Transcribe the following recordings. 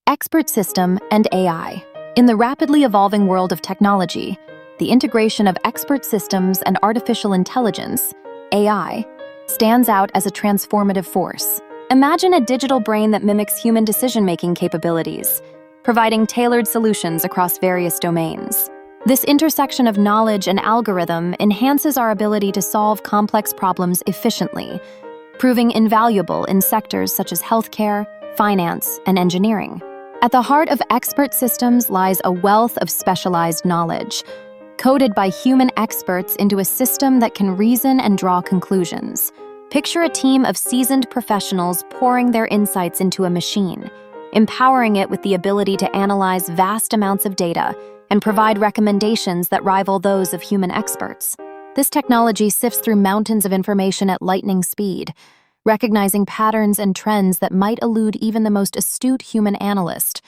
Expert system and AI. In the rapidly evolving world of technology, the integration of expert systems and artificial intelligence, AI, stands out as a transformative force. Imagine a digital brain that mimics human decision-making capabilities, providing tailored solutions across various domains. This intersection of knowledge and algorithm enhances our ability to solve complex problems efficiently, proving invaluable in sectors such as healthcare, finance, and engineering. At the heart of expert systems lies a wealth of specialized knowledge, coded by human experts into a system that can reason and draw conclusions. Picture a team of seasoned professionals pouring their insights into a machine, empowering it with the ability to analyze vast amounts of data and provide recommendations that rival those of human experts. This technology sifts through mountains of information at lightning speed, recognizing patterns and trends that might elude even the most astute human analyst,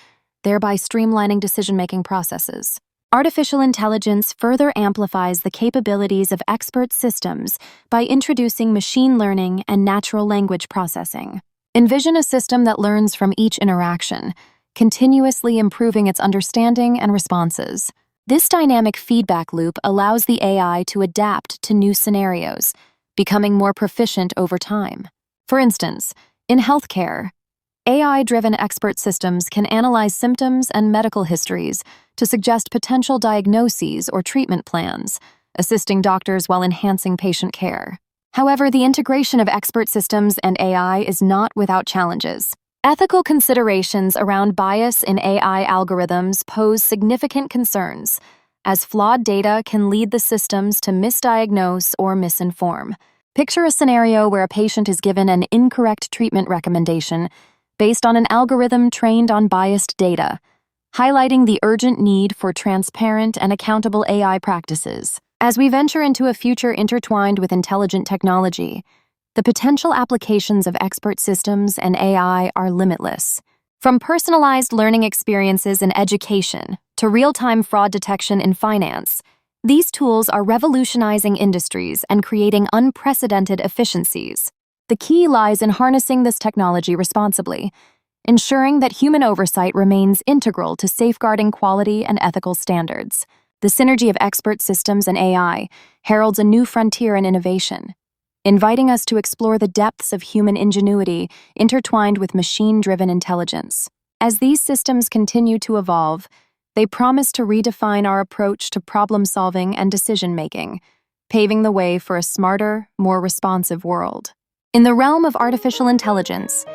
thereby streamlining decision-making processes. Artificial intelligence further amplifies the capabilities of expert systems by introducing machine learning and natural language processing. Envision a system that learns from each interaction, continuously improving its understanding and responses. This dynamic feedback loop allows the AI to adapt to new scenarios, becoming more proficient over time. For instance, in healthcare, AI-driven expert systems can analyze symptoms and medical histories to suggest potential diagnoses or treatment plans, assisting doctors while enhancing patient care. However, the integration of expert systems and AI is not without challenges. Ethical considerations around bias in AI algorithms pose significant concerns, as flawed data can lead the systems to misdiagnose or misinform. Picture a scenario where a patient is given an incorrect treatment recommendation based on an algorithm trained on biased data, highlighting the urgent need for transparent and accountable AI practices. As we venture into a future intertwined with intelligent technology, the potential applications of expert systems and AI are limitless. From personalized learning experiences in education to real-time fraud detection in finance, these tools are revolutionizing industries and creating unprecedented efficiencies. The key lies in harnessing this technology responsibly, ensuring that human oversight remains integral to safeguarding quality and ethical standards. The synergy of expert systems and AI heralds a new frontier in innovation, inviting us to explore the depths of human ingenuity intertwined with machine-driven intelligence. As these systems continue to evolve, they promise to redefine our approach to problem-solving and decision-making, paving the way for a smarter, more responsive world. In the realm of artificial intelligence,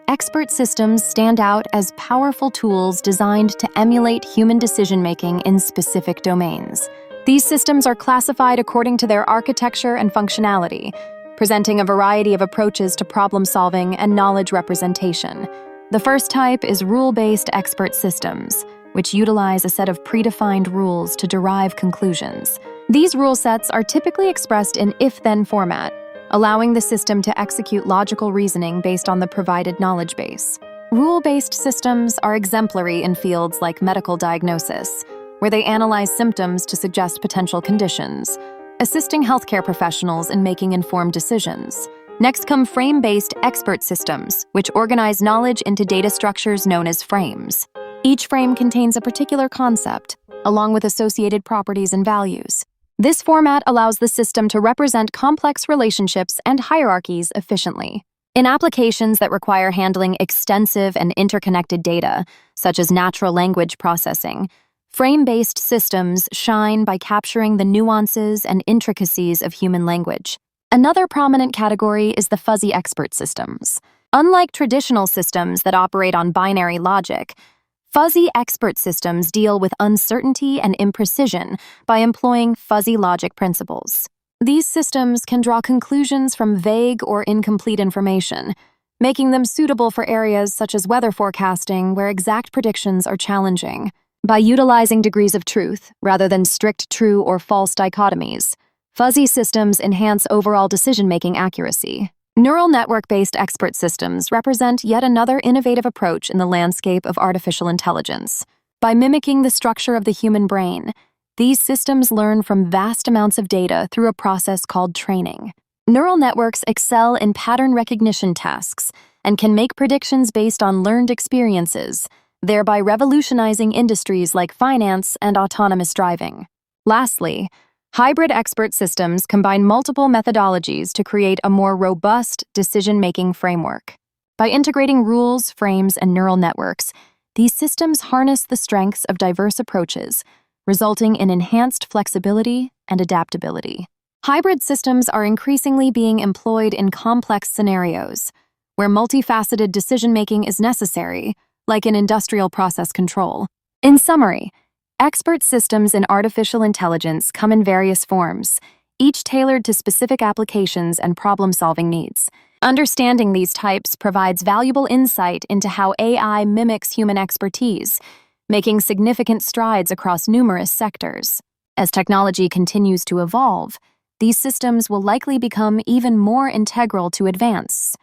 expert systems stand out as powerful tools designed to emulate human decision-making in specific domains. These systems are classified according to their architecture and functionality, presenting a variety of approaches to problem-solving and knowledge representation. The first type is rule-based expert systems, which utilize a set of predefined rules to derive conclusions. These rule sets are typically expressed in if-then format, allowing the system to execute logical reasoning based on the provided knowledge base. Rule-based systems are exemplary in fields like medical diagnosis, where they analyze symptoms to suggest potential conditions, assisting healthcare professionals in making informed decisions. Next come frame-based expert systems, which organize knowledge into data structures known as frames. Each frame contains a particular concept, along with associated properties and values. This format allows the system to represent complex relationships and hierarchies efficiently. In applications that require handling extensive and interconnected data, such as natural language processing, frame-based systems shine by capturing the nuances and intricacies of human language. Another prominent category is the fuzzy expert systems. Unlike traditional systems that operate on binary logic, fuzzy expert systems deal with uncertainty and imprecision by employing fuzzy logic principles. These systems can draw conclusions from vague or incomplete information, making them suitable for areas such as weather forecasting where exact predictions are challenging. By utilizing degrees of truth rather than strict true or false dichotomies, fuzzy systems enhance overall decision-making accuracy. Neural network-based expert systems represent yet another innovative approach in the landscape of artificial intelligence. By mimicking the structure of the human brain, these systems learn from vast amounts of data through a process called training. Neural networks excel in pattern recognition tasks and can make predictions based on learned experiences, thereby revolutionizing industries like finance and autonomous driving. Lastly, hybrid expert systems combine multiple methodologies to create a more robust decision-making framework. By integrating rules, frames, and neural networks, these systems harness the strengths of diverse approaches, resulting in enhanced flexibility and adaptability. Hybrid systems are increasingly being employed in complex scenarios, where multifaceted decision-making is necessary, like in industrial process control. In summary, expert systems in artificial intelligence come in various forms, each tailored to specific applications and problem-solving needs. Understanding these types provides valuable insight into how AI mimics human expertise, making significant strides across numerous sectors. As technology continues to evolve, these systems will likely become even more integral to advance.